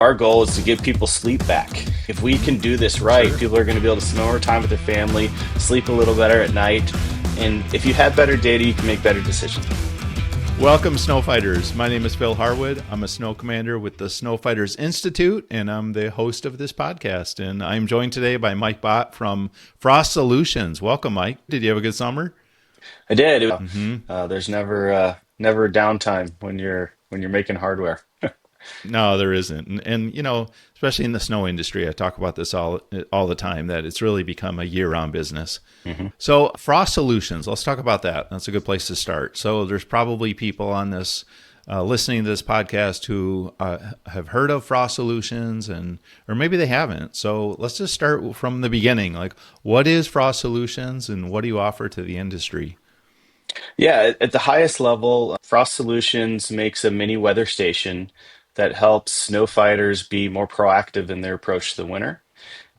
Our goal is to give people sleep back. If we can do this right, Sure. people are going to be able to spend more time with their family, sleep a little better at night. And if you have better data, you can make better decisions. Welcome, Snowfighters. My name is Phil Harwood. I'm a snow commander with the Snowfighters Institute, and I'm the host of this podcast. And I'm joined today by Mike Bott from Frost Solutions. Welcome, Mike. Did you have a good summer? I did. Mm-hmm. There's never a downtime when you're making hardware. No, there isn't. And especially in the snow industry, I talk about this all the time, that it's really become a year-round business. hmm So Frost Solutions, let's talk about that. That's a good place to start. So there's probably people on this listening to this podcast who have heard of Frost Solutions, or maybe they haven't. So let's just start from the beginning. Like, what is Frost Solutions, and what do you offer to the industry? Yeah, at the highest level, Frost Solutions makes a mini weather station that helps snow fighters be more proactive in their approach to the winter.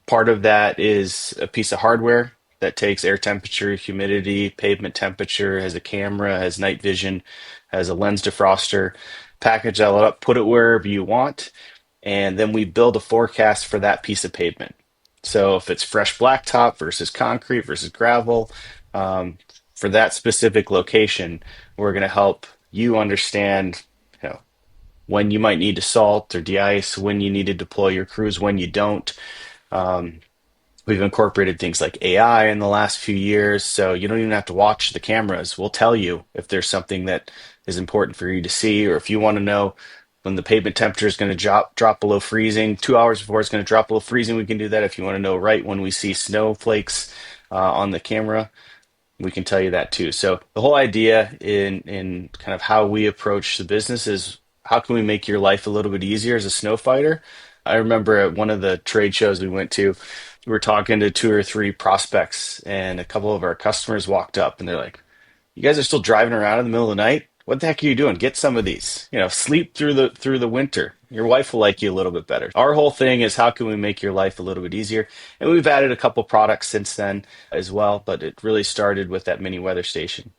Part of that is a piece of hardware that takes air temperature, humidity, pavement temperature, has a camera, has night vision, has a lens defroster. Package that up, put it wherever you want, and then we build a forecast for that piece of pavement. So if it's fresh blacktop versus concrete versus gravel, um, for that specific location, we're going to help you understand, you know, when you might need to salt or de-ice, when you need to deploy your crews, when you don't. Um, We've incorporated things like AI in the last few years, so you don't even have to watch the cameras. We'll tell you if there's something that is important for you to see, or if you want to know when the pavement temperature is going to drop below freezing. 2 hours before it's going to drop below freezing, we can do that. If you want to know right when we see snowflakes on the camera, we can tell you that too. So the whole idea in kind of how we approach the business is how can we make your life a little bit easier as a snow fighter? I remember at one of the trade shows we went to, we were talking to two or three prospects, and a couple of our customers walked up and they're like, "You guys are still driving around in the middle of the night? What the heck are you doing? Get some of these. Sleep through the winter. Your wife will like you a little bit better." Our whole thing is how can we make your life a little bit easier? And we've added a couple products since then as well, but it really started with that mini weather station.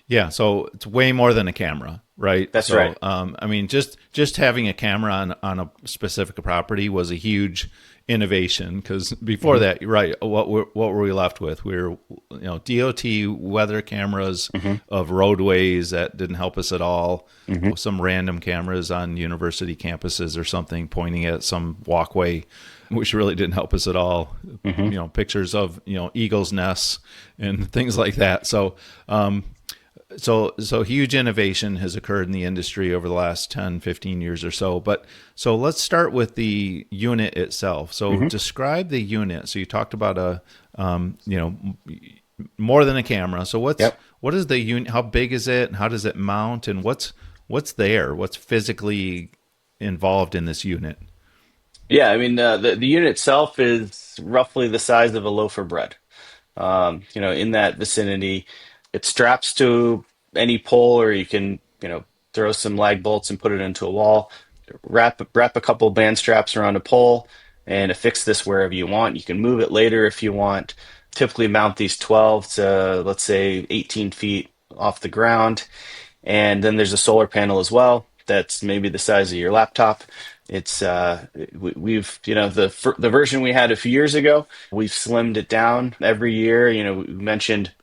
Yeah, so it's way more than a camera, right? That's So, right. I mean, just having a camera on a specific property was a huge innovation, because before hmm that, right, what were we left with? We were, DOT weather cameras hmm of roadways that didn't help us at all. hmm Some random cameras on university campuses or something pointing at some walkway, which really didn't help us at all. hmm Pictures of eagles' nests and things like that. So huge innovation has occurred in the industry over the last 10, 15 years or so. But so let's start with the unit itself. So hmm describe the unit. So you talked about more than a camera. So Yep. what is the unit? How big is it? And how does it mount? And what's there? What's physically involved in this unit? Yeah, I mean, the unit itself is roughly the size of a loaf of bread. In that vicinity. It straps to any pole, or you can, throw some lag bolts and put it into a wall. Wrap a couple band straps around a pole and affix this wherever you want. You can move it later if you want. Typically mount these 12 to, let's say, 18 feet off the ground. And then there's a solar panel as well. That's maybe the size of your laptop. It's we've the version we had a few years ago. We've slimmed it down every year. We mentioned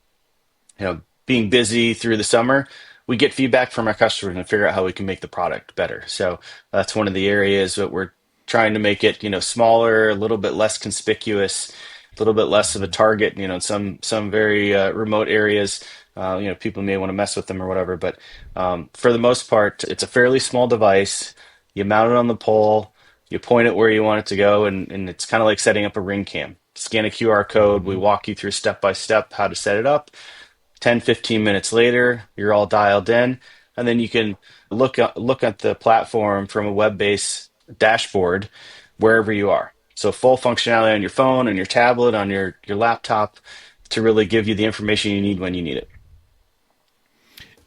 being busy through the summer. We get feedback from our customers and figure out how we can make the product better. So that's one of the areas that we're trying to make it smaller, a little bit less conspicuous, a little bit less of a target. Some very remote areas. People may want to mess with them or whatever, but for the most part, it's a fairly small device. You mount it on the pole, you point it where you want it to go, and it's kind of like setting up a ring cam. Scan a QR code, we Mm-hmm. walk you through step by step how to set it up. 10, 15 minutes later, you're all dialed in, and then you can look at the platform from a web-based dashboard wherever you are. So full functionality on your phone, on your tablet, on your laptop, to really give you the information you need when you need it.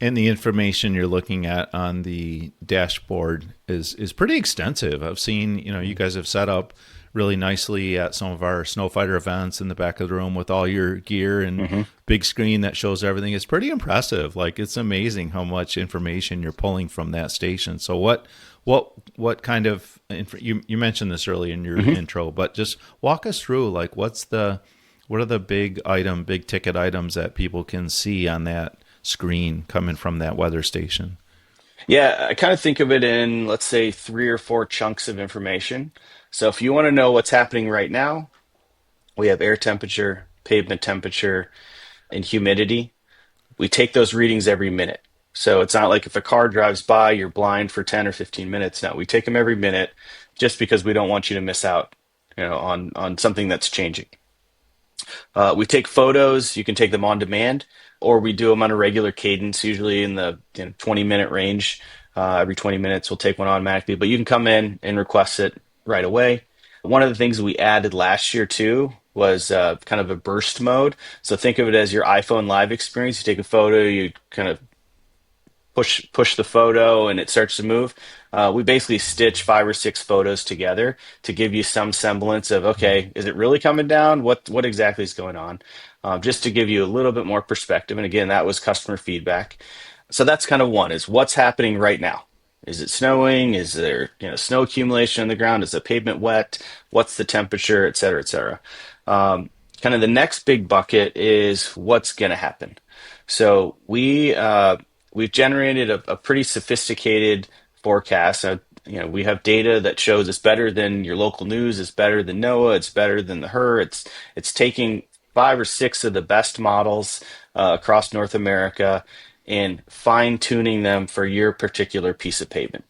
And the information you're looking at on the dashboard is pretty extensive. I've seen, you guys have set up really nicely at some of our Snowfighter events in the back of the room with all your gear and hmm big screen that shows everything. It's pretty impressive. Like, it's amazing how much information you're pulling from that station. So what What kind of you mentioned this early in your intro, but just walk us through like what are the big ticket items that people can see on that screen coming from that weather station? Yeah, I kind of think of it in, let's say, three or four chunks of information. So if you want to know what's happening right now, we have air temperature, pavement temperature, and humidity. We take those readings every minute. So it's not like if a car drives by, you're blind for 10 or 15 minutes. No, we take them every minute just because we don't want you to miss out, on something that's changing. We take photos. You can take them on demand, or we do them on a regular cadence, usually in the 20-minute range. Every 20 minutes, we'll take one automatically, but you can come in and request it right away. One of the things we added last year too was kind of a burst mode. So think of it as your iPhone live experience. You take a photo, you kind of push the photo and it starts to move. We basically stitch five or six photos together to give you some semblance of, okay, is it really coming down? What exactly is going on? Just to give you a little bit more perspective. And again, that was customer feedback. So that's kind of one, is what's happening right now. Is it snowing? Is there snow accumulation on the ground? Is the pavement wet? What's the temperature, et cetera, et cetera. Kind of the next big bucket is what's going to happen. So we've generated a pretty sophisticated forecast. We have data that shows it's better than your local news, it's better than NOAA, it's better than the HER. It's taking five or six of the best models across North America and fine tuning them for your particular piece of pavement.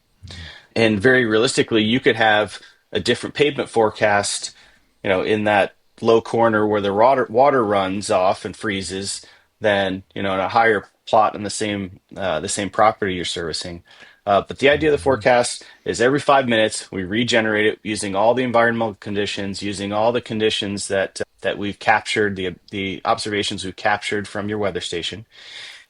And very realistically, you could have a different pavement forecast, in that low corner where the water runs off and freezes than, in a higher plot in the same property you're servicing. But the idea of the forecast is every 5 minutes we regenerate it using all the environmental conditions, using all the conditions that we've captured, the observations we've captured from your weather station,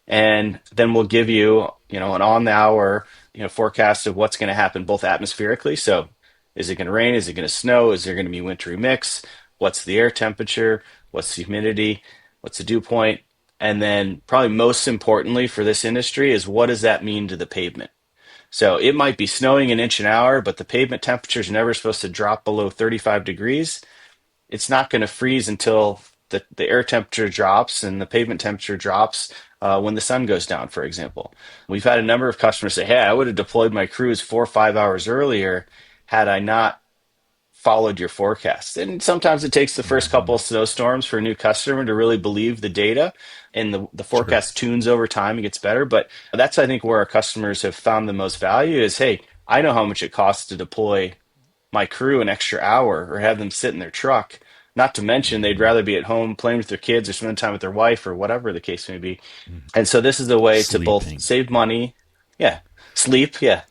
and then we'll give you, an on the hour, forecast of what's going to happen both atmospherically. So, is it going to rain? Is it going to snow? Is there going to be wintry mix? What's the air temperature? What's the humidity? What's the dew point? And then, probably most importantly for this industry, is what does that mean to the pavement? So it might be snowing an inch an hour, but the pavement temperature is never supposed to drop below 35 degrees. It's not going to freeze until the air temperature drops and the pavement temperature drops when the sun goes down, for example. We've had a number of customers say, hey, I would have deployed my crews 4 or 5 hours earlier had I not followed your forecast. And sometimes it takes the first couple of snowstorms for a new customer to really believe the data, and the Sure. forecast tunes over time and gets better. But that's, I think, where our customers have found the most value is, hey, I know how much it costs to deploy my crew an extra hour or have them sit in their truck. Not to mention, they'd rather be at home playing with their kids or spending time with their wife or whatever the case may be. And so this is a way to both Sleeping. save money, yeah, sleep, yeah.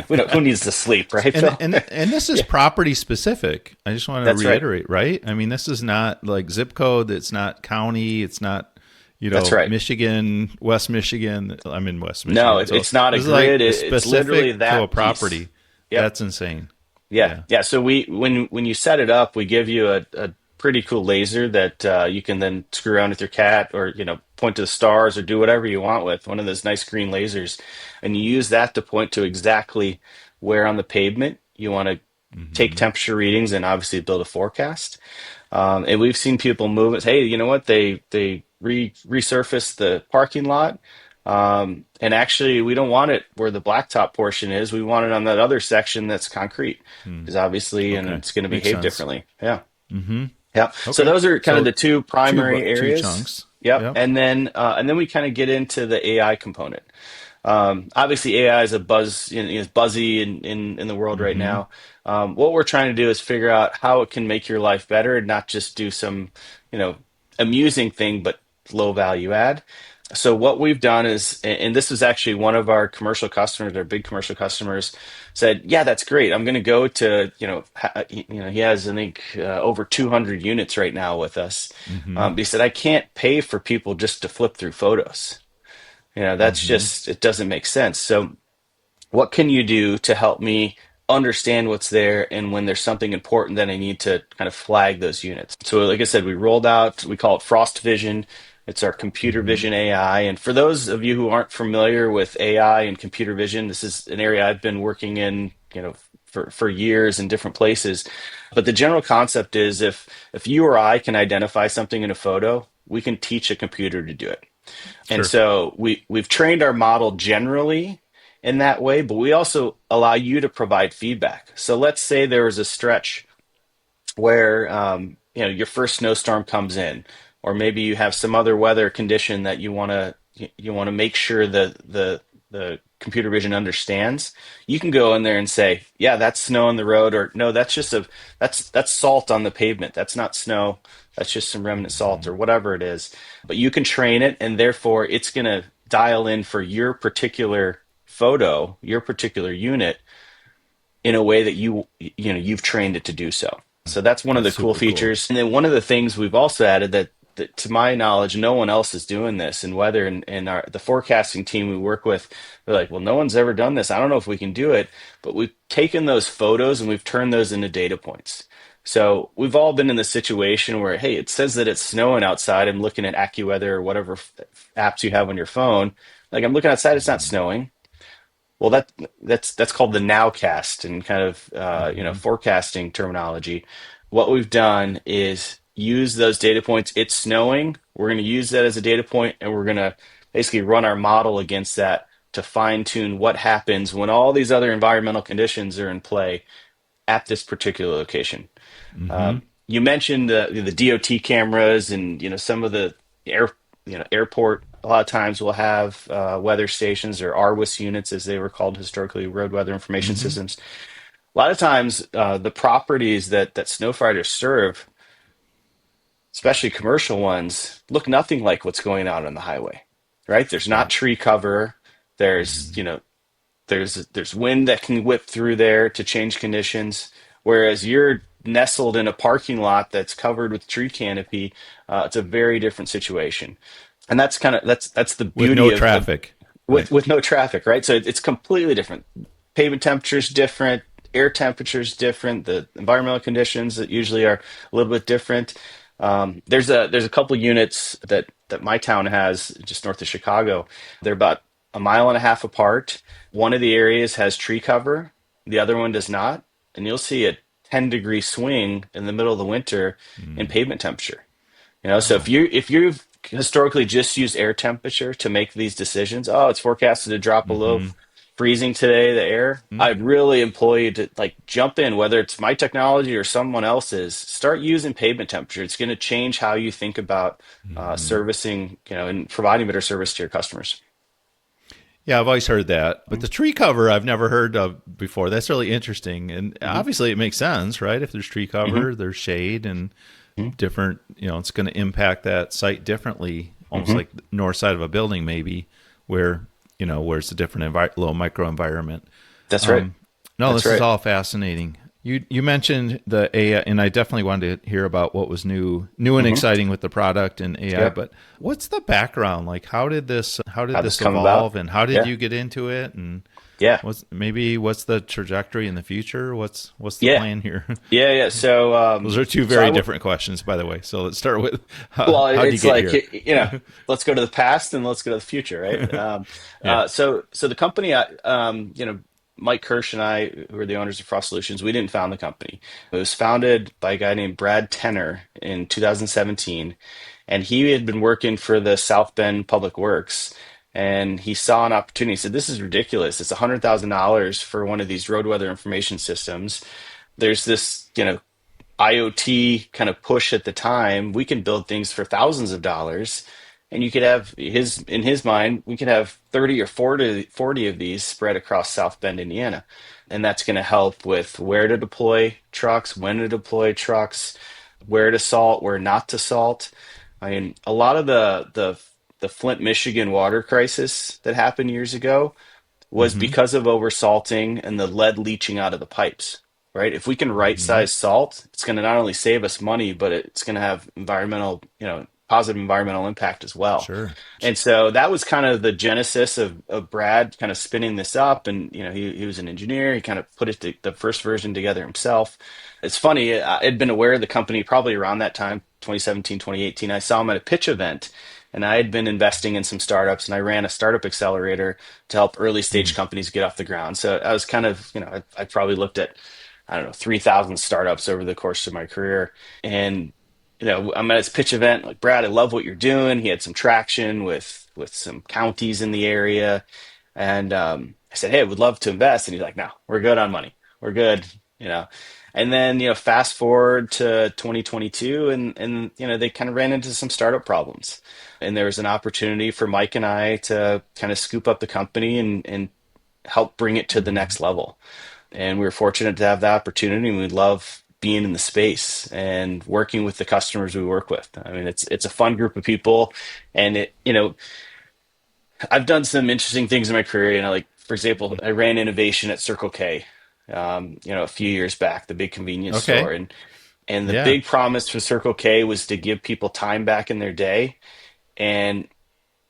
Who needs to sleep, right, And Phil? and this is Yeah, property specific. I just want to that's right. reiterate, right? I mean, this is not like zip code. It's not county. It's not, That's right. Michigan, West Michigan. I'm in West No, Michigan, so it's not a this is like grid. It's literally specific to a that piece. property. Yep. That's insane. Yeah, Yeah. yeah. So when you set it up, we give you a pretty cool laser that you can then screw around with your cat, or point to the stars or do whatever you want with one of those nice green lasers, and you use that to point to exactly where on the pavement you want to take Hmm. temperature readings and obviously build a forecast. And we've seen people move it. Hey, you know what? They resurfaced the parking lot. And actually, we don't want it where the blacktop portion is. We want it on that other section that's concrete, Hmm. because obviously, and Okay, it's going to makes behave sense. differently. Yeah. Hmm. Yeah. So Okay, those are kind of the so two primary two areas. chunks. Yep. Yep. And then we kind of get into the AI component. Obviously, AI is a buzz, is buzzy in the world right Hmm. now. What we're trying to do is figure out how it can make your life better, and not just do some, you know, amusing thing, but low value add. So what we've done is, and this is actually one of our commercial customers, our big commercial customers, said, "Yeah, that's great. I'm going to go to, he has, I think, over 200 units right now with us." Hmm. But he said, "I can't pay for people just to flip through photos. That's Hmm. just, it doesn't make sense. So what can you do to help me understand what's there, and when there's something important, then I need to kind of flag those units?" So like I said, we rolled out, we call it Frost Vision. It's our computer Hmm. vision AI. And for those of you who aren't familiar with AI and computer vision, this is an area I've been working in for years in different places. But the general concept is if you or I can identify something in a photo, we can teach a computer to do it. And Sure. so we've trained our model generally in that way, but we also allow you to provide feedback. So let's say there was a stretch where your first snowstorm comes in, or maybe you have some other weather condition that you want to make sure the computer vision understands. You can go in there and say, yeah, that's snow on the road, or no, that's salt on the pavement. That's not snow. That's just some remnant salt, or whatever it is. But you can train it, and therefore it's going to dial in for your particular photo, your particular unit, in a way that you've trained it to do so. So that's one of That's the cool super cool. features. And then one of the things we've also added that to my knowledge, no one else is doing this in weather, and the forecasting team we work with, they're like, well, no one's ever done this. I don't know if we can do it, but we've taken those photos and we've turned those into data points. So we've all been in the situation where, hey, it says that it's snowing outside. I'm looking at AccuWeather or whatever apps you have on your phone. Like, I'm looking outside, it's not snowing. Well, that's called the nowcast and kind of Hmm. forecasting terminology. What we've done is use those data points. It's snowing. We're going to use that as a data point, and we're going to basically run our model against that to fine tune what happens when all these other environmental conditions are in play at this particular location. Hmm. You mentioned the DOT cameras, and some of the air airport. A lot of times we'll have weather stations, or RWIS units, as they were called historically, road weather information Hmm. systems. A lot of times, the properties that Snowfighters serve, especially commercial ones, look nothing like what's going on the highway. Right? There's not Right. tree cover. There's Hmm. you know there's wind that can whip through there to change conditions, whereas you're nestled in a parking lot that's covered with tree canopy. It's a very different situation, and that's the With beauty no of traffic. Right. with no traffic, right? So it's completely different. Pavement temperature's different, air temperature's different, the environmental conditions that usually are a little bit different. There's a couple units that my town has just north of Chicago. They're about a mile and a half apart. One of the areas has tree cover, the other one does not, and you'll see a 10-degree swing in the middle of the winter in Mm. pavement temperature. So Wow. if you've historically just used air temperature to make these decisions, oh, it's forecasted to drop below Hmm. freezing today, the air. I'd really employ you to like jump in, whether it's my technology or someone else's. Start using pavement temperature. It's going to change how you think about Hmm. servicing, and providing better service to your customers. Yeah, I've always heard that, but the tree cover I've never heard of before. That's really interesting, and Mm-hmm, obviously it makes sense, right? If there's tree hmm cover, there's shade, and different. It's going to impact that site differently, almost hmm like the north side of a building, maybe, where where it's a different little micro environment. That's right. Um, no, That's this is right. all fascinating. You mentioned the AI, and I definitely wanted to hear about what was new and hmm exciting with the product and AI. Yep. But what's the background? Like, how did How'd this this come about? evolve, and how did Yeah. you get into it? And Yeah. what's the trajectory in the future? What's the Yeah. plan here? Yeah. Yeah. So, Those are two so very different questions, by the way. So let's start with well, how'd you it's get like, here? let's go to the past and let's go to the future, right? Yeah. So the company, Mike Kirsch and I, who are the owners of Frost Solutions, we didn't found the company. It was founded by a guy named Brad Tenner in 2017, and he had been working for the South Bend Public Works. And he saw an opportunity. He said, "This is ridiculous. It's $100,000 for one of these road weather information systems. There's this, IoT kind of push at the time. We can build things for thousands of dollars." And you could have in his mind, we could have 30 or 40 of these spread across South Bend, Indiana. And that's going to help with where to deploy trucks, when to deploy trucks, where to salt, where not to salt. I mean, a lot of the Flint, Michigan water crisis that happened years ago was Mm-hmm. because of oversalting and the lead leaching out of the pipes, right? If we can right Mm-hmm. size salt, it's going to not only save us money, but it's going to have positive environmental impact as well. Sure. And so that was kind of the genesis of Brad kind of spinning this up. And, he was an engineer. He kind of put the first version together himself. It's funny, I'd been aware of the company probably around that time, 2017, 2018. I saw him at a pitch event, and I had been investing in some startups, and I ran a startup accelerator to help early stage Mm. companies get off the ground. So I was kind of, I probably looked at, I don't know, 3,000 startups over the course of my career. And, I'm at his pitch event, like, Brad, I love what you're doing. He had some traction with some counties in the area. And I said, hey, I would love to invest. And he's like, no, we're good on money. We're good, you know. And then, fast forward to 2022, and they kind of ran into some startup problems. And there was an opportunity for Mike and I to kind of scoop up the company and help bring it to the Hmm. next level. And we were fortunate to have the opportunity, and we love being in the space and working with the customers we work with. I mean, it's a fun group of people, and I've done some interesting things in my career. Like, for example, I ran innovation at Circle K, a few years back, the big convenience store, Okay. and the Yeah. big promise for Circle K was to give people time back in their day. And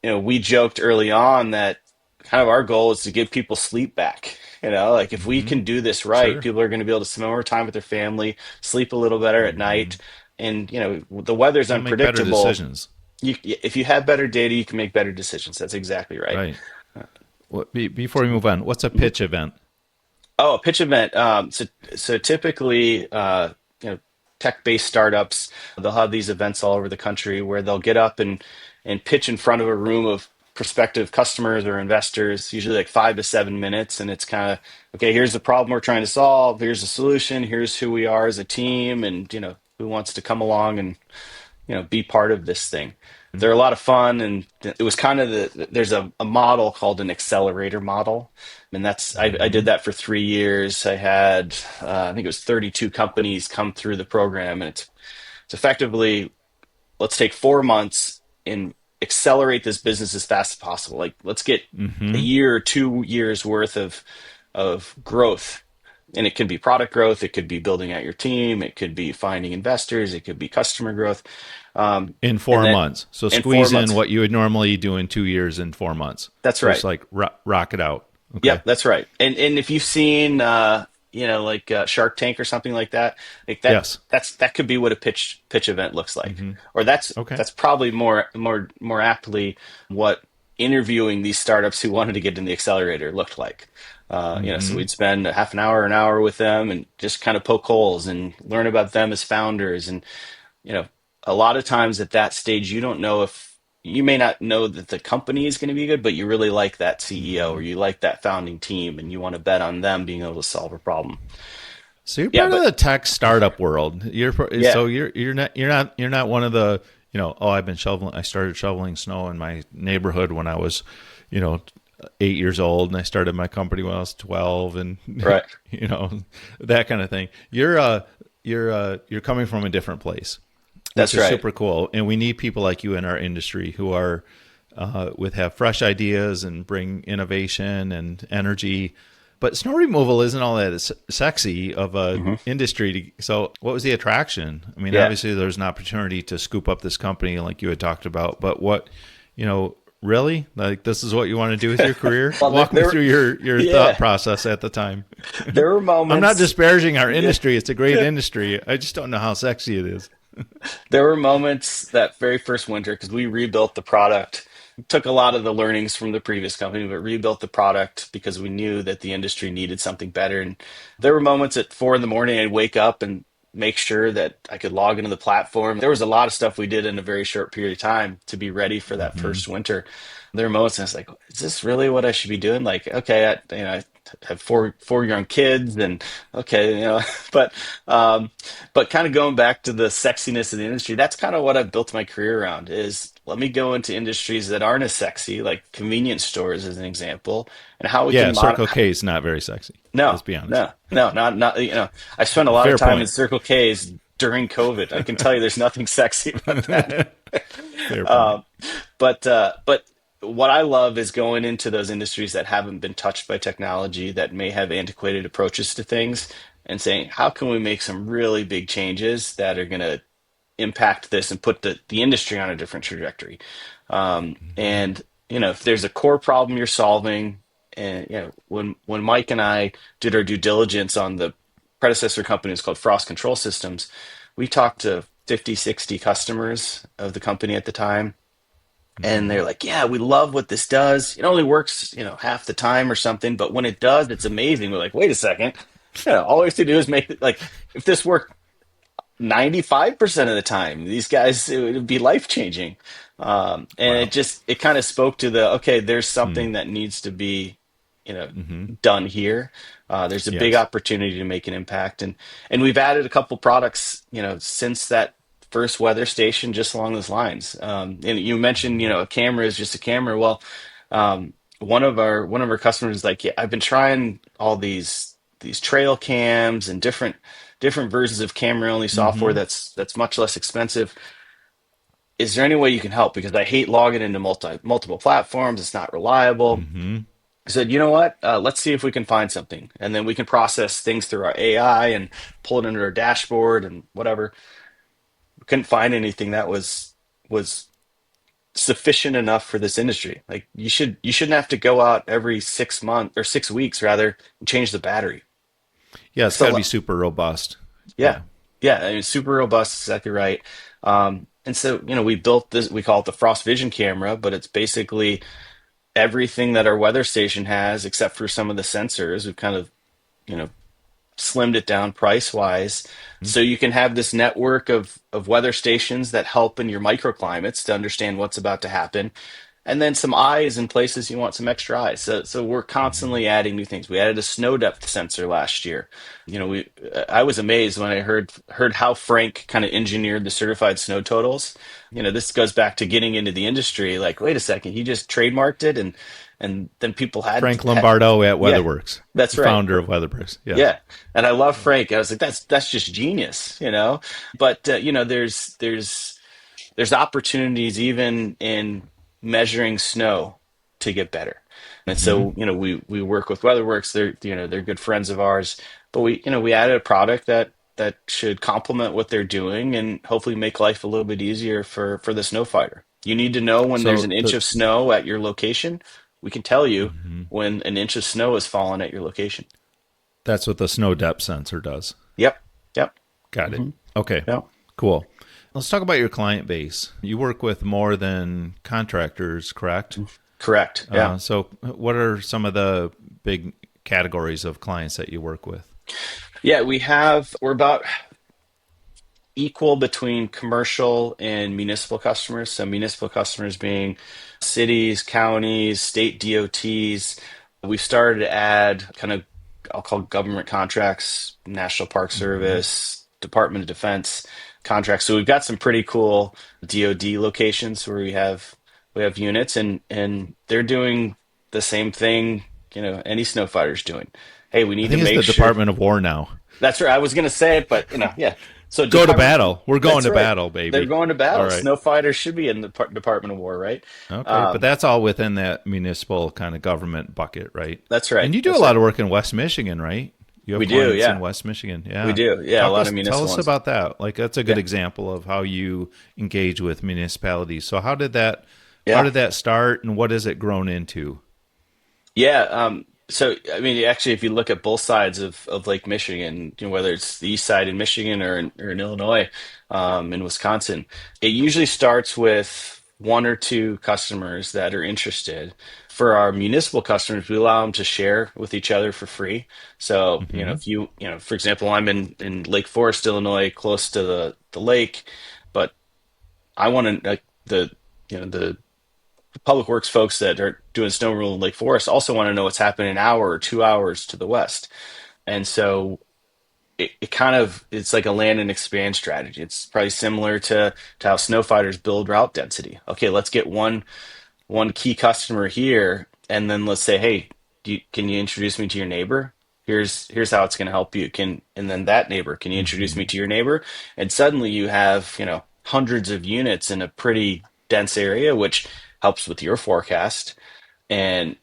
we joked early on that kind of our goal is to give people sleep back. Like, if we Hmm. can do this right, Sure. people are going to be able to spend more time with their family, sleep a little better at Hmm. night. And the weather's They'll make better unpredictable. decisions. If you have better data, you can make better decisions. That's exactly right. Right. Before we move on, what's a Mhm. pitch event? Oh, a pitch event. So typically, tech-based startups, they'll have these events all over the country where they'll get up and pitch in front of a room of prospective customers or investors, usually like 5 to 7 minutes. And it's kind of, okay, here's the problem we're trying to solve. Here's the solution. Here's who we are as a team, and who wants to come along and be part of this thing. They're a lot of fun, and it was kind of there's a model called an accelerator model, and I Hmm. did that for 3 years. I had I think it was 32 companies come through the program, and it's effectively, let's take 4 months and accelerate this business as fast as possible. Like, let's get a Hmm. year or 2 years worth of growth. And it could be product growth, it could be building out your team, it could be finding investors, it could be customer growth. In And four then months. So in four squeeze in months. what you would normally do in 2 years in 4 months. That's Just right. like rock it out. Okay. Yep, that's right. And if you've seen like Shark Tank or something like that, like Yes. that could be what a pitch event looks like. Hmm. Or Okay. that's probably more aptly what interviewing these startups who wanted to get in the accelerator looked like. So Hmm. we'd spend a half an hour with them and just kind of poke holes and learn about them as founders. And you know, a lot of times at that stage, you don't know if you may not know that the company is going to be good, but you really like that CEO or Hmm. you like that founding team and you want to bet on them being able to solve a problem. So you're Yeah, part of but the tech startup world. yeah, You're not one of the, oh, I've been shoveling. I started shoveling snow in my neighborhood when I was, you know 8 years old, and I started my company when I was 12, and right. you know that kind of thing. You're coming from a different place, which That's is right. super cool. And we need people like you in our industry who are have fresh ideas and bring innovation and energy. But snow removal isn't all that sexy of a Hmm. industry. So, what was the attraction? I mean, Yeah. obviously, there's an opportunity to scoop up this company, like you had talked about. But really, like, this is what you want to do with your career? Well, Walk me through your thought yeah, process at the time. there were I'm not moments. disparaging our Yeah. industry; it's a great industry. I just don't know how sexy it is. There were moments that very first winter because we rebuilt the product. Took a lot of the learnings from the previous company, but rebuilt the product because we knew that the industry needed something better. And there were moments at 4 in the morning I'd wake up and make sure that I could log into the platform. There was a lot of stuff we did in a very short period of time to be ready for that Hmm. first winter. There were moments I was like, is this really what I should be doing? Like, okay, I have four young kids, and okay, but um, but kind of going back to the sexiness of the industry, that's kind of what I've built my career around is, let me go into industries that aren't as sexy, like convenience stores as an example, and how we Yeah, can Circle K is not very sexy. no, Let's be honest. no, no, not I spent a lot of Fair time in point. Circle K's during COVID. I can tell you there's nothing sexy about that. Fair point. Um, but what I love is going into those industries that haven't been touched by technology, that may have antiquated approaches to things, and saying, how can we make some really big changes that are going to impact this and put the industry on a different trajectory. Hmm. And if there's a core problem you're solving, and when Mike and I did our due diligence on the predecessor company, it's called Frost Control Systems, we talked to 50, 60 customers of the company at the time, And they're like, yeah, we love what this does. It only works, half the time or something, but when it does, it's amazing. We're like, wait a second. All we have to do is make it like if this worked 95% of the time, these guys, it would be life changing. And Wow. it kind of spoke to the, okay, there's Hmm. something that needs to be, you know, done here. There's a big Yes. opportunity to make an impact. And we've added a couple products, since that first weather station just along those lines. And you mentioned, a camera is just a camera. Well, one of our customers is like, yeah, I've been trying all these trail cams and different versions of camera only software Hmm. that's much less expensive. Is there any way you can help? Because I hate logging into multiple platforms. It's not reliable. Hmm. I said, you know what? Let's see if we can find something, and then we can process things through our AI and pull it into our dashboard and whatever. We couldn't find anything that was sufficient enough for this industry. Like you shouldn't have to go out every 6 months or 6 weeks rather and change the battery. Yeah, it's It's a got to be lot. super robust. Yeah, Yeah. yeah. I mean, super robust. Exactly right. And so we built this. We call it the Frost Vision camera, but it's basically everything that our weather station has, except for some of the sensors. We've kind of you know slimmed it down price wise, so you can have this network of weather stations that help in your microclimates to understand what's about to happen, and then some eyes in places you want some extra eyes. So we're Hmm. constantly adding new things. We added a snow depth sensor last year. We I was amazed when I heard how Frank kind of engineered the certified snow totals. This goes back to getting into the industry. Like, wait a second, he just trademarked it, and then people Frank had Lombardo at yeah, Weatherworks, that's the right. founder of Weatherworks. Yes. Yeah, and I love Frank. I was like, that's just genius. But there's opportunities even in measuring snow to get better. And Hmm. so, we work with WeatherWorks. They're good friends of ours, but we added a product that should complement what they're doing and hopefully make life a little bit easier for the snow fighter. You need to know when there's So an inch the of snow at your location. We can tell you mhm. when an inch of snow has fallen at your location. That's what the snow depth sensor does. Yep. Yep. Got it. Hmm. Okay. Yep. Cool. Let's talk about your client base. You work with more than contractors, correct? Correct. Yeah. So, what are some of the big categories of clients that you work with? Yeah, we're about equal between commercial and municipal customers. So municipal customers being cities, counties, state DOTs. We started to add kind of, I'll call government contracts, National Park Hmm. Service, Department of Defense contracts. So we've got some pretty cool DoD locations where we have units, and they're doing the same thing, any snow fighter's doing. Hey, we I need to think it's make the sure. Department of War now. That's right. I was going to say it, but yeah. So Go to Department, battle. We're going that's to right. battle, They're baby. going to All battle. right. Snow fighters should be in the Department of War, right? Okay. But Um, that's all within that municipal kind of government bucket, right? that's right. And you do a That's lot right. of work in West Michigan, right? You have We do. clients in Yeah, West Michigan. we Yeah. do. Yeah, a lot of Tell municipal us ones. about that. Like that's a good Yeah, example of how you engage with municipalities. So how yeah, did that start and what has it grown into? yeah. So I mean, actually, if you look at both sides of Lake Michigan, whether it's the east side in Michigan or in Illinois, in Wisconsin, it usually starts with one or two customers that are interested. For our municipal customers, we allow them to share with each other for free. So, Hmm. if for example, I'm in Lake Forest, Illinois, close to the lake, but I want to the public works folks that are doing snow removal in Lake Forest also want to know what's happening an hour or 2 hours to the west. And so it kind of it's like a land and expand strategy. It's probably similar to how snow fighters build route density. Okay, let's get one key customer here, and then let's say, hey, can you introduce me to your neighbor? Here's how it's going to help you. And then that neighbor, can you introduce me Hmm. to your neighbor? And suddenly you have hundreds of units in a pretty dense area, which helps with your forecast. And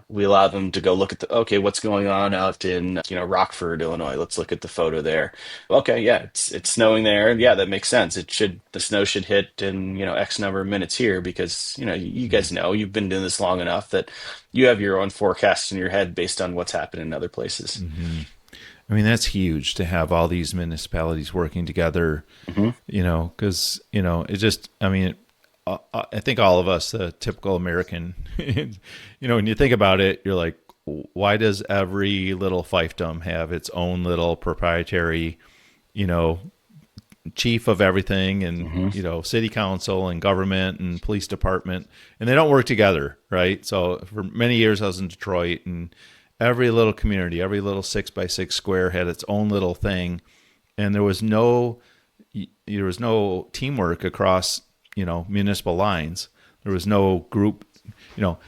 we allow them to go look at okay, what's going on out in Rockford, Illinois. Let's look at the photo there. Okay, yeah, it's snowing there. Yeah, that makes sense. The snow should hit in X number of minutes here because you guys know you've been doing this long enough that you have your own forecasts in your head based on what's happening in other places. Hmm. I mean, that's huge to have all these municipalities working together, Hmm. because, it just, I mean, I think all of us, the typical American, when you think about it, you're like, why does every little fiefdom have its own little proprietary, you know, chief of everything and, Hmm. city council and government and police department, and they don't work together, right? So for many years I was in Detroit, and every little community, every little 6 by 6 square had its own little thing, and there was no teamwork across municipal lines. There was no group, you know,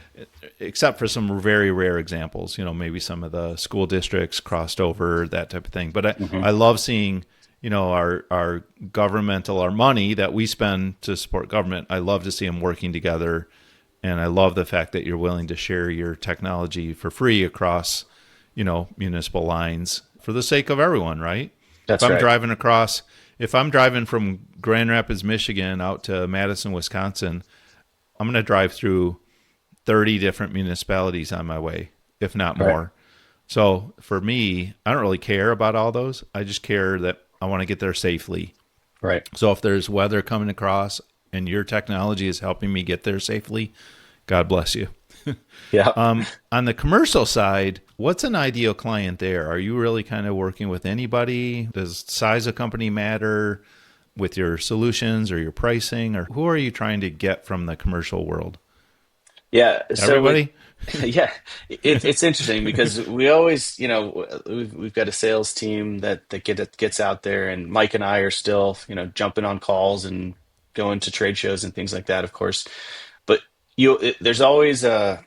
except for some very rare examples. Maybe some of the school districts crossed over, that type of thing. But Hmm. I love seeing our governmental, our money that we spend to support government. I love to see them working together, and I love the fact that you're willing to share your technology for free across municipal lines for the sake of everyone, right? If That's I'm right. driving across, if I'm driving from Grand Rapids, Michigan out to Madison, Wisconsin, I'm going to drive through 30 different municipalities on my way, if not Right. more. So for me, I don't really care about all those. I just care that I want to get there safely. Right. So if there's weather coming across and your technology is helping me get there safely, God bless you. Yeah. On the commercial side, what's an ideal client there? Are you really kind of working with anybody? Does size of company matter with your solutions or your pricing? Or who are you trying to get from the commercial world? Yeah. So with Everybody? yeah, it's interesting because we always, we've got a sales team that gets out there, and Mike and I are still, jumping on calls and going to trade shows and things like that, of course. But there's always a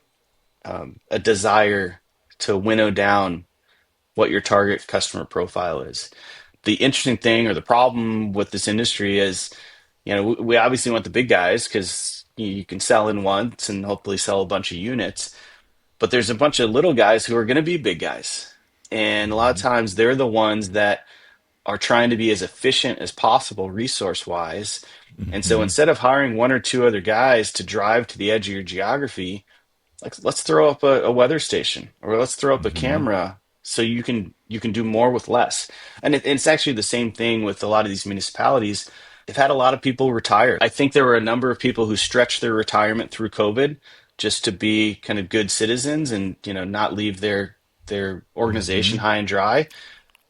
desire to winnow down what your target customer profile is. The interesting thing or the problem with this industry is, we obviously want the big guys because you can sell in once and hopefully sell a bunch of units. But there's a bunch of little guys who are going to be big guys. And a lot of Mm-hmm. times they're the ones that are trying to be as efficient as possible resource wise. And so Mm-hmm. instead of hiring one or two other guys to drive to the edge of your geography, like let's throw up a weather station or let's throw up a Mm-hmm. camera so you can do more with less. And it's actually the same thing with a lot of these municipalities. They've had a lot of people retire. I think there were a number of people who stretched their retirement through COVID just to be kind of good citizens and not leave their organization Mm-hmm. high and dry.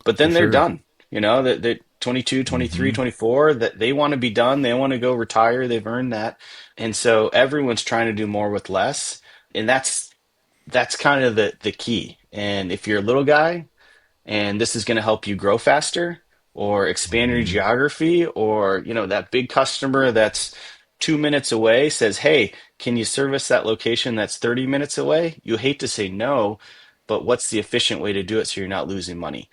But For then they're sure. done. That 22, 23, Mm-hmm. 24, that they want to be done. They want to go retire. They've earned that. And so everyone's trying to do more with less. And that's kind of the key. And if you're a little guy and this is going to help you grow faster or expand your Mm-hmm. geography, or that big customer that's 2 minutes away says, hey, can you service that location that's 30 minutes away? You hate to say no, but what's the efficient way to do it so you're not losing money?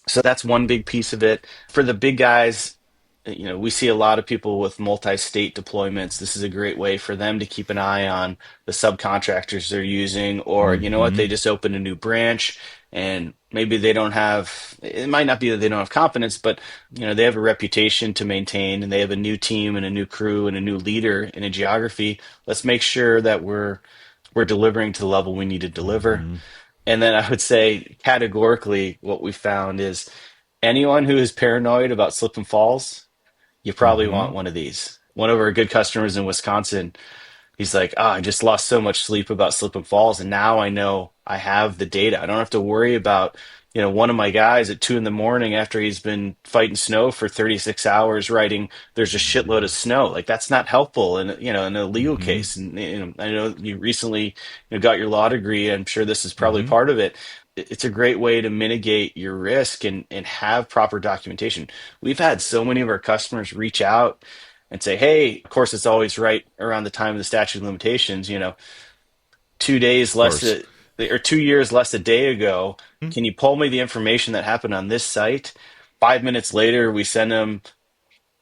So that's one big piece of it. For the big guys, we see a lot of people with multi-state deployments. This is a great way for them to keep an eye on the subcontractors they're using, or you know what, Mm-hmm. they just opened a new branch and maybe they don't have, it might not be that they don't have confidence, but they have a reputation to maintain and they have a new team and a new crew and a new leader in a geography. Let's make sure that we're delivering to the level we need to deliver. Mm-hmm. And then I would say categorically, what we found is anyone who is paranoid about slip and falls, you probably Mm-hmm. want one of these. One of our good customers in Wisconsin, he's like, I just lost so much sleep about slip and falls, and now I know I have the data. I don't have to worry about, one of my guys at 2 in the morning after he's been fighting snow for 36 hours writing, there's a shitload of snow. Like that's not helpful in, in a legal Mm-hmm. case. And I know you recently, got your law degree. I'm sure this is probably Mm-hmm. part of it. It's a great way to mitigate your risk and have proper documentation. We've had so many of our customers reach out and say, hey, of course, it's always right around the time of the statute of limitations, 2 days Of less, course. or 2 years less a day ago. Can you pull me the information that happened on this site? 5 minutes later, we send them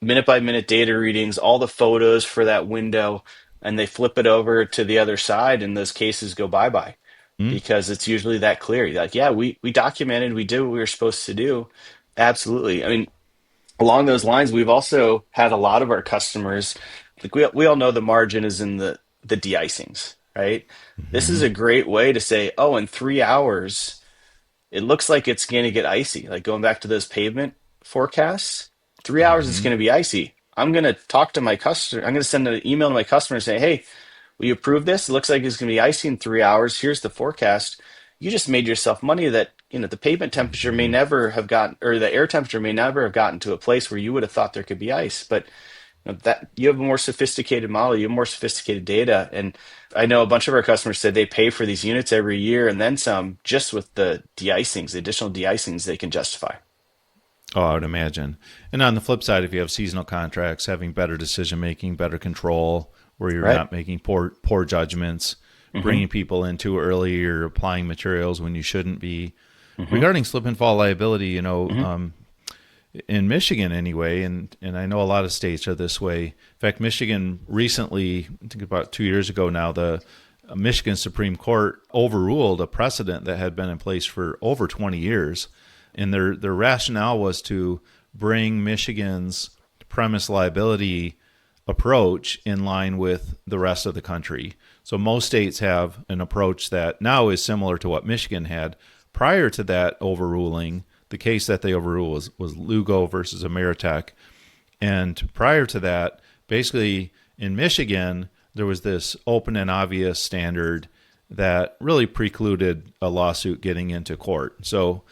minute by minute data readings, all the photos for that window, and they flip it over to the other side, and those cases go bye bye Mm-hmm. because it's usually that clear. You're like, yeah, we documented, we did what we were supposed to do. Absolutely. I mean, along those lines, we've also had a lot of our customers, like we all know the margin is in the de-icings, right? This is Mm-hmm. a great way to say, oh, in 3 hours, it looks like it's going to get icy. Like going back to those pavement forecasts, 3 hours it's Mm-hmm. going to be icy. I'm going to talk to my customer. I'm going to send an email to my customer and say, hey, will you approve this? It looks like it's going to be icy in 3 hours. Here's the forecast. You just made yourself money that, the pavement temperature may never have gotten, or the air temperature may never have gotten to a place where you would have thought there could be ice. But that you have a more sophisticated model, you have more sophisticated data. And I know a bunch of our customers said they pay for these units every year and then some just with the de-icings, the additional de-icings they can justify. Oh, I would imagine. And on the flip side, if you have seasonal contracts, having better decision making, better control, where you're Right. not making poor judgments, Hmm. bringing people in too early, or applying materials when you shouldn't be. Hmm. Regarding slip and fall liability, Hmm. in Michigan anyway, and I know a lot of states are this way. In fact, Michigan recently, I think about 2 years ago now, the Michigan Supreme Court overruled a precedent that had been in place for over 20 years. And their rationale was to bring Michigan's premise liability approach in line with the rest of the country. So most states have an approach that now is similar to what Michigan had. Prior to that overruling, the case that they overruled was Lugo versus Ameritech. And prior to that, basically in Michigan, there was this open and obvious standard that really precluded a lawsuit getting into court. So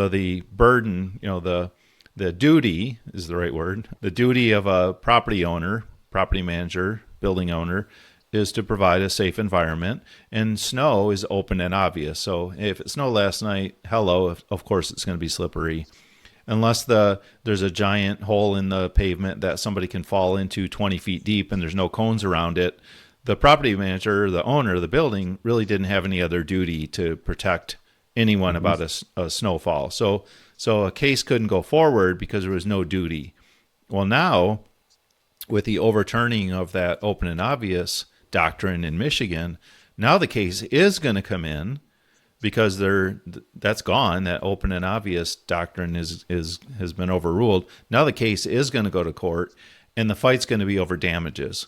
the burden, the duty is the right word. The duty of a property owner, property manager, building owner is to provide a safe environment, and snow is open and obvious. So if it snowed last night, hello, of course it's going to be slippery unless there's a giant hole in the pavement that somebody can fall into 20 feet deep and there's no cones around it. The property manager, the owner of the building, really didn't have any other duty to protect anyone Hmm. about a snowfall. So a case couldn't go forward because there was no duty. Well, now with the overturning of that open and obvious doctrine in Michigan, now the case is going to come in because that's gone. That open and obvious doctrine is has been overruled. Now the case is going to go to court, and the fight's going to be over damages.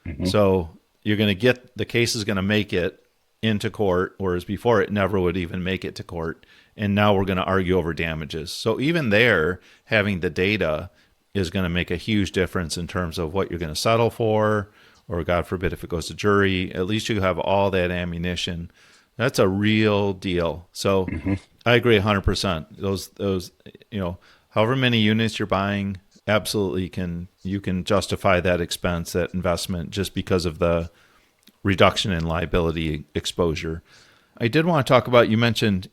Hmm. So you're going to get the case is going to make it into court, whereas before it never would even make it to court. And now we're going to argue over damages. So even there, having the data is going to make a huge difference in terms of what you're going to settle for, or God forbid if it goes to jury. At least you have all that ammunition. That's a real deal. So Hmm. I agree 100%. Those however many units you're buying, absolutely you can justify that expense, that investment, just because of the reduction in liability exposure. I did want to talk about, you mentioned,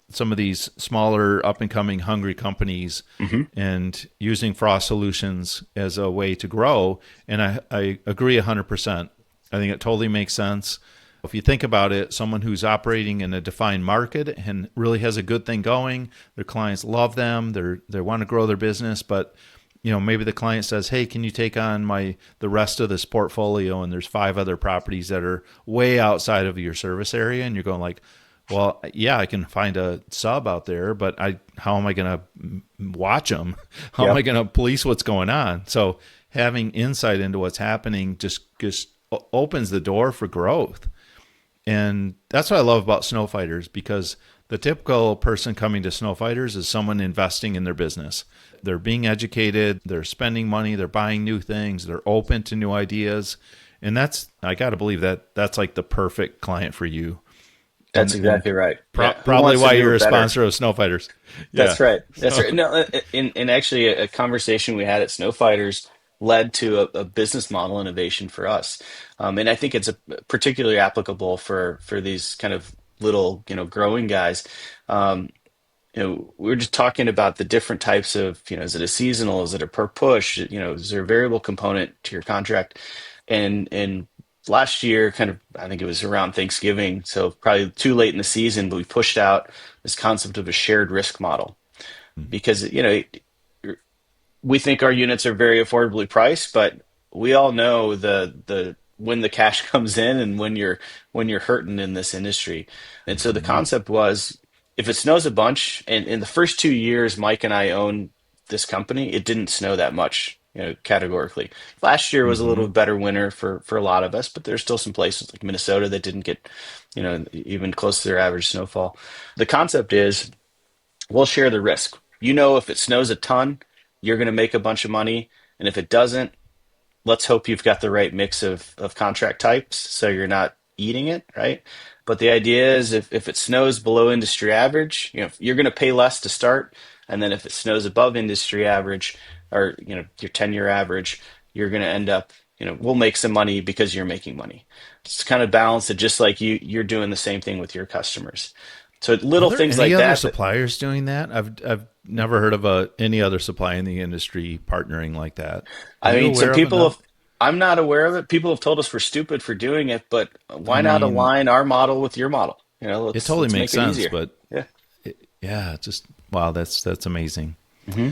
some of these smaller up and coming hungry companies Hmm. and using Frost Solutions as a way to grow. And I agree 100%. I think it totally makes sense. If you think about it, someone who's operating in a defined market and really has a good thing going, their clients love them, they want to grow their business, but maybe the client says, hey, can you take on the rest of this portfolio, and there's 5 other properties that are way outside of your service area, and you're going like, well, yeah, I can find a sub out there, but how am I going to watch them? How am I Yep. going to police what's going on? So having insight into what's happening just opens the door for growth. And that's what I love about Snowfighters, because the typical person coming to Snowfighters is someone investing in their business. They're being educated, they're spending money, they're buying new things, they're open to new ideas. And I got to believe that that's like the perfect client for you. That's And exactly right. Yeah. Who probably wants to why do you're it a better? sponsor of Snowfighters. Yeah. That's right. That's So, right. No, in actually a conversation we had at Snowfighters led to a business model innovation for us, and I think it's particularly applicable for these kind of little growing guys. Um, we were just talking about the different types of is it a seasonal, is it a per push, is there a variable component to your contract, and last year, kind of, I think it was around Thanksgiving, so probably too late in the season, but we pushed out this concept of a shared risk model because we think our units are very affordably priced, but we all know the when the cash comes in and when you're hurting in this industry. And so the mhm, concept was if it snows a bunch, and in the first 2 years Mike and I owned this company, it didn't snow that much, categorically. Last year was a little mhm, better winter for a lot of us, but there's still some places like Minnesota that didn't get, even close to their average snowfall. The concept is we'll share the risk. If it snows a ton, you're going to make a bunch of money. And if it doesn't, let's hope you've got the right mix of contract types so you're not eating it, right? But the idea is if it snows below industry average, you're going to pay less to start. And then if it snows above industry average or, your 10-year average, you're going to end up, we'll make some money because you're making money. It's kind of balanced it just like you're doing the same thing with your customers. So Are little there things any like other that. suppliers doing that? I've never heard of any other supply in the industry partnering like that. Are I you mean, some aware of people enough? have, I'm not aware of it. People have told us we're stupid for doing it, but I why not mean, align our model with your model? it Let's totally let's makes make it sense, easier. but Yeah. yeah, just wow, that's amazing. Hmm.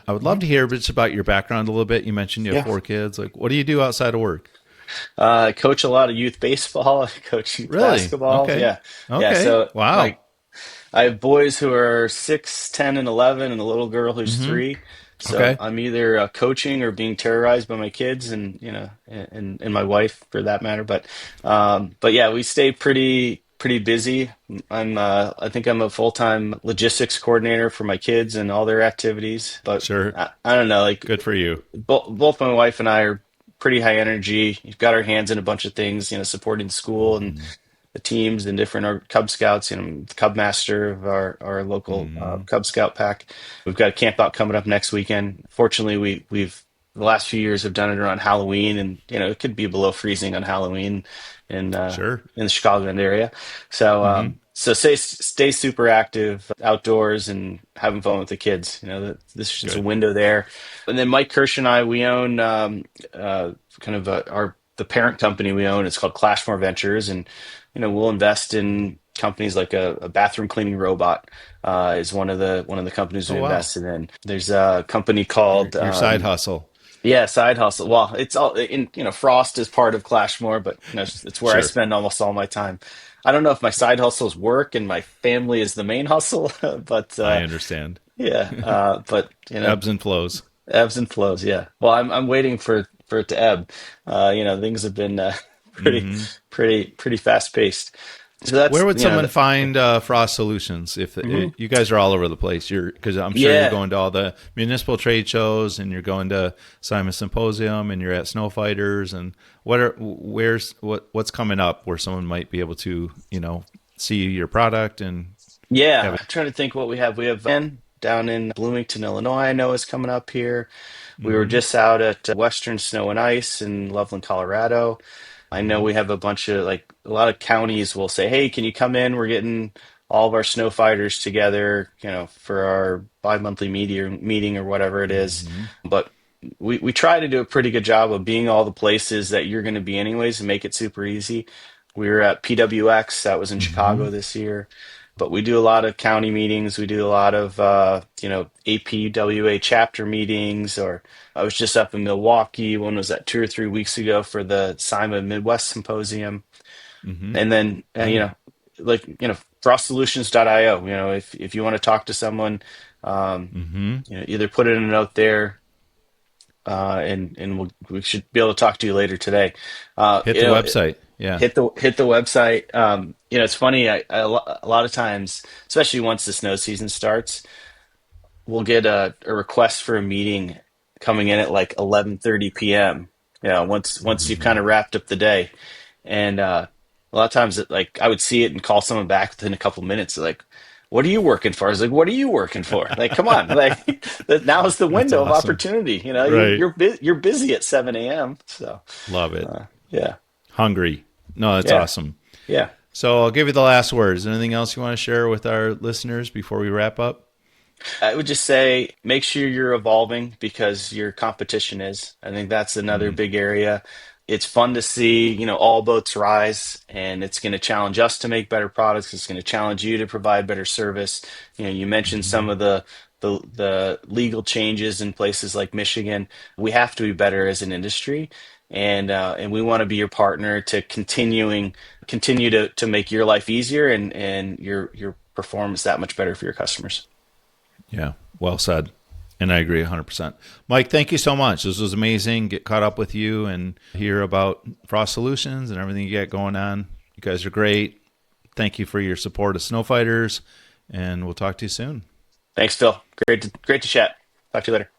I would love Hmm. to hear just about your background a little bit. You mentioned you have Yeah. 4 kids. Like, what do you do outside of work? I coach a lot of youth baseball. I coach youth Really? basketball. Okay. Yeah. Yeah. Okay. So Wow. like I have boys who are 6, 10, and 11, and a little girl who's Mm-hmm. 3. So Okay. I'm either coaching or being terrorized by my kids, and and my wife for that matter. But yeah, we stay pretty busy. I think I'm a full-time logistics coordinator for my kids and all their activities. But Sure. I don't know, like Good for you. both my wife and I are pretty high energy. You've got our hands in a bunch of things, supporting school and Mm-hmm. the teams and different our Cub Scouts. The Cub Master of our local Mm-hmm. Cub Scout pack. We've got a camp out coming up next weekend. Fortunately, we've the last few years have done it around Halloween, and it could be below freezing on Halloween Sure. in the Chicagoland area. So Mm-hmm. so stay super active outdoors and having fun with the kids. This is a Good. window there. And then Mike Kirsch and I, we own kind of our the parent company we own. It's called Clashmore Ventures, and we'll invest in companies like a bathroom cleaning robot is one of the companies Oh we wow. invested in. There's a company Your called your side hustle. yeah, side hustle. Well, it's all in, Frost is part of Clashmore, but it's where I Sure. spend almost all my time. I don't know if my side hustles work and my family is the main hustle, but I understand. yeah, but Ebbs and flows. ebbs and flows. Yeah. Well, I'm waiting for it to ebb. Things have been pretty Mm-hmm. pretty fast paced. So Where that's would someone find Frost Solutions if mhm. you guys are all over the place? You're because I'm sure you're Yeah. going to all the municipal trade shows and you're going to Simon Symposium and you're at Snowfighters and what's coming up where someone might be able to see your product and Yeah, have it. I'm trying to think what we have. We have Ben down in Bloomington, Illinois. I know is coming up here. We were Mm-hmm. just out at Western Snow and Ice in Loveland, Colorado. I know Mm-hmm. we have a bunch of like a lot of counties will say, "Hey, can you come in? We're getting all of our snow fighters together, for our bi-monthly meeting or whatever it is." Mm-hmm. But we try to do a pretty good job of being all the places that you're going to be anyways and make it super easy. We were at PWX, that was in Mm-hmm. Chicago this year. But we do a lot of county meetings. We do a lot of APWA chapter meetings. Or I was just up in Milwaukee. One was that 2 or 3 weeks ago for the Simon Midwest Symposium. Mm-hmm. And then Wow. like frostsolutions.io. If you want to talk to someone, um, Mm-hmm. either put it in a note there, and we should be able to talk to you later today. Uh, Hit you the know, website. Yeah. hit the website. It's funny. A lot of times, especially once the snow season starts, we'll get a request for a meeting coming in at like 11:30 p.m. Once you've Mm-hmm. kind of wrapped up the day, and a lot of times, like I would see it and call someone back within a couple minutes. Like, what are you working for? I was like, what are you working for? Like, come on, like now is the That's window of awesome. opportunity. Right. You're busy at 7 a.m. So Love it. yeah, Hungry. No, that's yeah, awesome. yeah. So I'll give you the last words. Anything else you want to share with our listeners before we wrap up? I would just say make sure you're evolving because your competition is. I think that's another Mm-hmm. big area. It's fun to see, all boats rise, and it's going to challenge us to make better products. It's going to challenge you to provide better service. You mentioned Mm-hmm. some of the legal changes in places like Michigan. We have to be better as an industry, and we want to be your partner to continue to make your life easier and your performance that much better for your customers. Yeah, well said. And I agree 100%. Mike, thank you so much. This was amazing. Get caught up with you and hear about Frost Solutions and everything you got going on. You guys are great. Thank you for your support of Snowfighters, and we'll talk to you soon. Thanks, Phil. Great to chat. Talk to you later.